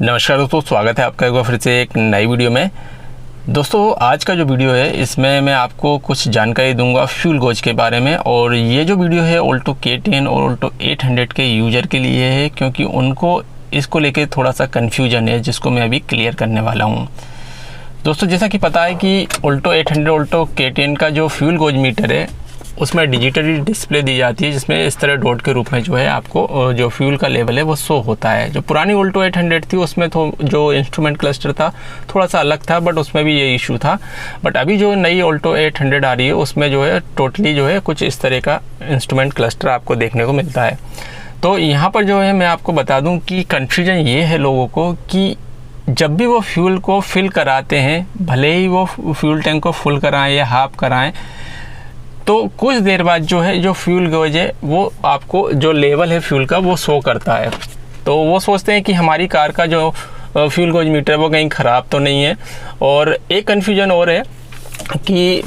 नमस्कार दोस्तों, स्वागत है आपका एक बार फिर से एक नई वीडियो में। दोस्तों आज का जो वीडियो है इसमें मैं आपको कुछ जानकारी दूंगा फ्यूल गॉज के बारे में। और ये जो वीडियो है ऑल्टो k10 और ऑल्टो 800 के यूज़र के लिए है, क्योंकि उनको इसको लेके थोड़ा सा कन्फ्यूजन है जिसको मैं अभी क्लियर करने वाला हूँ। दोस्तों जैसा कि पता है कि ऑल्टो 800 ऑल्टो k10 का जो फ्यूल गॉज मीटर है उसमें डिजिटली डिस्प्ले दी जाती है, जिसमें इस तरह डॉट के रूप में जो है आपको जो फ्यूल का लेवल है वो शो होता है। जो पुरानी ऑल्टो 800 थी उसमें तो जो इंस्ट्रूमेंट क्लस्टर था थोड़ा सा अलग था, बट उसमें भी ये इशू था। बट अभी जो नई ऑल्टो 800 आ रही है उसमें जो है टोटली जो है कुछ इस तरह का इंस्ट्रूमेंट क्लस्टर आपको देखने को मिलता है। तो यहाँ पर जो है मैं आपको बता दूँ कि कन्फ्यूजन ये है लोगों को कि जब भी वो फ्यूल को फिल कराते हैं, भले ही वो फ्यूल टैंक को फुल कराएँ या हाफ कराएँ, तो कुछ देर बाद जो है जो फ्यूल गॉज है वो आपको जो लेवल है फ्यूल का वो शो करता है। तो वो सोचते हैं कि हमारी कार का जो फ्यूल गॉज मीटर है वो कहीं ख़राब तो नहीं है। और एक कन्फ्यूजन और है कि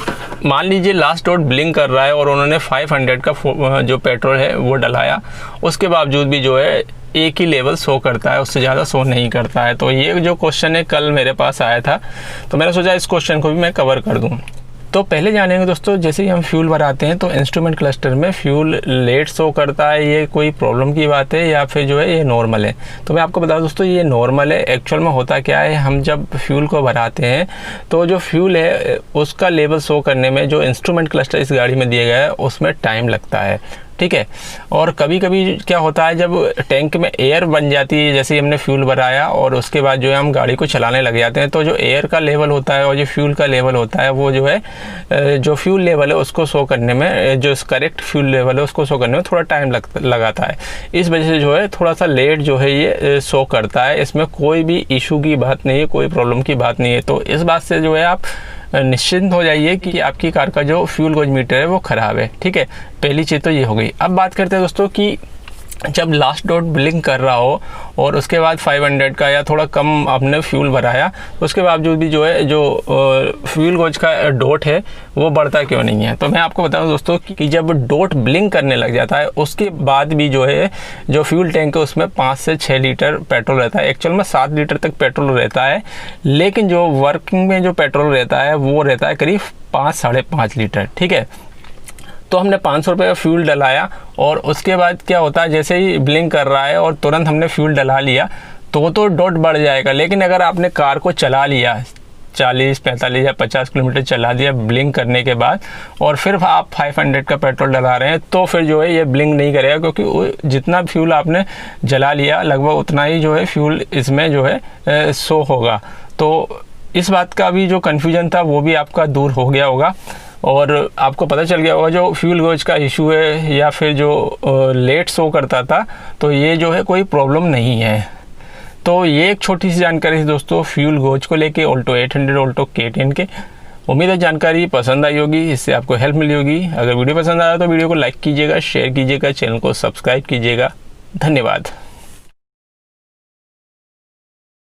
मान लीजिए लास्ट डॉट ब्लिंक कर रहा है और उन्होंने 500 का जो पेट्रोल है वो डलाया, उसके बावजूद भी जो है एक ही लेवल शो करता है, उससे ज़्यादा शो नहीं करता है। तो ये जो क्वेश्चन है कल मेरे पास आया था, तो मैंने सोचा इस क्वेश्चन को भी मैं कवर कर दूँ। तो पहले जानेंगे दोस्तों, जैसे ही हम फ्यूल भराते हैं तो इंस्ट्रूमेंट क्लस्टर में फ्यूल लेट शो करता है, ये कोई प्रॉब्लम की बात है या फिर जो है ये नॉर्मल है? तो मैं आपको बता दूं दोस्तों ये नॉर्मल है। एक्चुअल में होता क्या है, हम जब फ्यूल को भराते हैं तो जो फ्यूल है उसका लेवल शो करने में जो इंस्ट्रूमेंट क्लस्टर इस गाड़ी में दिया गया है उसमें टाइम लगता है, ठीक है। और कभी कभी क्या होता है जब टैंक में एयर बन जाती है, जैसे ही हमने फ्यूल भराया और उसके बाद जो है हम गाड़ी को चलाने लग जाते हैं, तो जो एयर का लेवल होता है और जो फ्यूल का लेवल होता है वो जो है जो फ्यूल लेवल है उसको शो करने में, जो करेक्ट फ्यूल लेवल है उसको शो करने में थोड़ा टाइम लगाता है। इस वजह से जो है थोड़ा सा लेट जो है ये शो करता है। इसमें कोई भी इशू की बात नहीं है, कोई प्रॉब्लम की बात नहीं है। तो इस बात से जो है आप निश्चिंत हो जाइए कि आपकी कार का जो फ्यूल गॉज मीटर है वो ख़राब है, ठीक है। पहली चीज़ तो ये हो गई। अब बात करते हैं दोस्तों कि जब लास्ट डॉट ब्लिंक कर रहा हो और उसके बाद 500 का या थोड़ा कम आपने फ्यूल भराया, तो उसके बावजूद भी जो है जो फ्यूल गॉज का डॉट है वो बढ़ता क्यों नहीं है? तो मैं आपको बताऊं दोस्तों कि जब डॉट ब्लिंक करने लग जाता है उसके बाद भी जो है जो फ्यूल टैंक है उसमें 5 से 6 लीटर पेट्रोल रहता है। एक्चुअल में 7 लीटर तक पेट्रोल रहता है, लेकिन जो वर्किंग में जो पेट्रोल रहता है वो रहता है करीब 5-5.5 लीटर, ठीक है। तो हमने 500 रुपये का फ्यूल डलाया और उसके बाद क्या होता है, जैसे ही ब्लिंक कर रहा है और तुरंत हमने फ्यूल डला लिया तो डॉट बढ़ जाएगा। लेकिन अगर आपने कार को चला लिया 40, 45 या 50 किलोमीटर चला दिया ब्लिंक करने के बाद और फिर आप 500 का पेट्रोल डला रहे हैं, तो फिर जो है ये ब्लिंक नहीं करेगा, क्योंकि जितना फ्यूल आपने जला लिया लगभग उतना ही जो है फ्यूल इसमें जो है शो होगा। तो इस बात का भी जो कन्फ्यूजन था वो भी आपका दूर हो गया होगा और आपको पता चल गया होगा जो फ्यूल गॉज का इशू है या फिर जो लेट शो करता था, तो ये जो है कोई प्रॉब्लम नहीं है। तो ये एक छोटी सी जानकारी थी दोस्तों फ्यूल गॉज को लेके ऑल्टो 800 ऑल्टो k10 के। उम्मीद है जानकारी पसंद आई होगी, इससे आपको हेल्प मिली होगी। अगर वीडियो पसंद आया तो वीडियो को लाइक कीजिएगा, शेयर कीजिएगा, चैनल को सब्सक्राइब कीजिएगा। धन्यवाद।